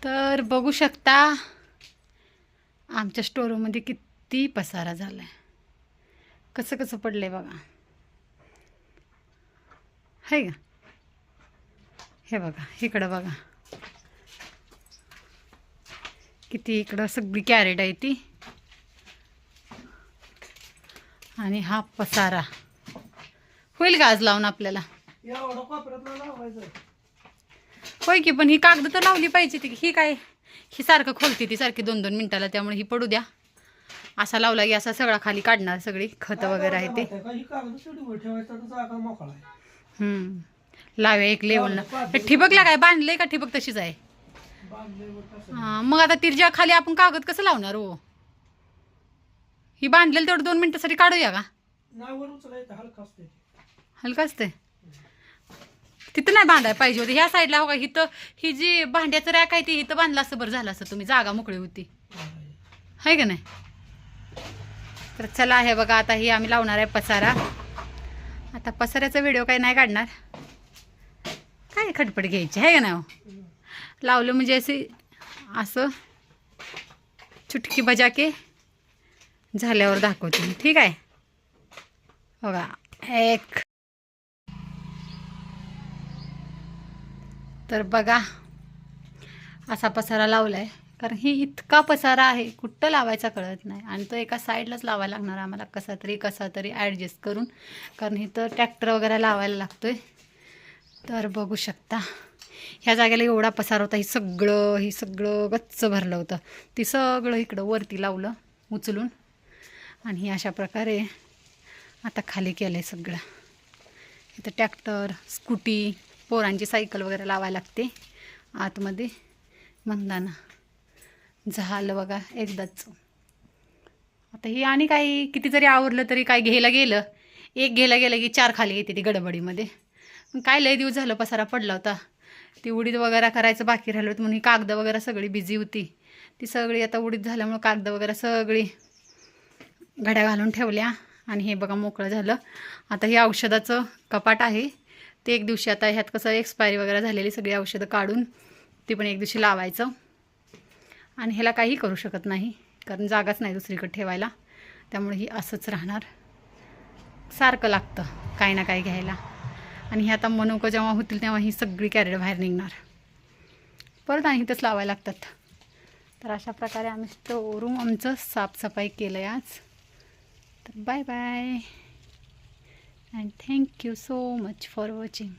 तर बघू शकता आमच्या स्टोरूममध्ये किती पसारा झाला आहे. कसं कसं पडलं आहे बघा. आहे का? हे बघा इकडं बघा किती. इकडं सगळी कॅरेट आहे ती. आणि हा पसारा होईल का आज लावून आपल्याला? होय की, पण ही कागद तर लावली पाहिजे. ती ही काय ही सारखं खोलती ती सारखी 2-2 मिनिटाला. त्यामुळे ही पडू द्या. असा लावला की असा सगळा खाली काढणार. सगळी खतं वगैरे आहे ते. लाव्या एक लेवलनं. ठिबकला काय बांधलंय का? ठिबक तशीच आहे. हां, मग आता तिरच्या खाली आपण कागद कसं लावणार हो? ही बांधलेलं तेवढं 2 मिनिटासाठी काढूया का? हलका असते. तिथं नाही बांधायला पाहिजे होती. ह्या साईडला हो का, इथं ही जी भांड्याचं रॅक आहे ती इथं बांधलं असतं बरं झालं असतं. तुम्ही जागा मोकळी होती, आहे का नाही? तर चला, हे बघा आता ही आम्ही लावणार आहे पसारा. आता पसाऱ्याचा व्हिडिओ काही नाही काढणार. काय खटपट घ्यायची आहे का नाही? लावलं म्हणजे असं चुटकी बजा के झाल्यावर दाखवते. ठीक आहे बघा. एक तर बघा असा पसारा लावलाय. कारण ही इतका पसारा आहे कुठं लावायचा कळत नाही. आणि तो एका साईडलाच लावायला लागणार आम्हाला कसा तरी ॲडजस्ट करून. कारण इथं ट्रॅक्टर वगैरे लावायला लागतोय. तर बघू शकता ह्या जागेला एवढा पसारा होता. ही सगळं गच्च भरलं होतं. ती सगळं इकडं वरती लावलं उचलून. आणि ही अशा प्रकारे आता खाली केलं आहे सगळं. इथं ट्रॅक्टर, स्कूटी, पोरांची सायकल वगैरे लावायला लागते आतमध्ये. म्हणताना झालं बघा एकदाच. आता ही आणि काही किती जरी आवरलं तरी काय घ्यायला गेलं की 4 खाली येते ती गडबडीमध्ये. पण काय लय दिवस झालं पसारा पडला होता. ती उडीद वगैरे करायचं बाकी राहिलं होतं म्हणून ही कागद वगैरे सगळी बिझी होती. ती सगळी आता उडीद झाल्यामुळं कागद वगैरे सगळी घड्या घालून ठेवल्या. आणि हे बघा मोकळं झालं. आता हे औषधाचं कपाट आहे ते एक दिवशी, आता ह्यात कसं एक्सपायरी वगैरे झालेली सगळी औषधं काढून ती पण एक दिवशी लावायचं. आणि ह्याला काही करू शकत नाही कारण जागाच नाही दुसरीकडे ठेवायला. त्यामुळे ही असंच राहणार. सारखं लागतं काही ना काही घ्यायला. आणि हे आता मनुकं जेव्हा होतील तेव्हा ही सगळी कॅरेट बाहेर निघणार परत आणि इथंच लावायला लागतात. तर अशा प्रकारे आम्ही स्टोरूम आमचं साफसफाई केलं आहे आज. तर bye bye and thank you so much for watching.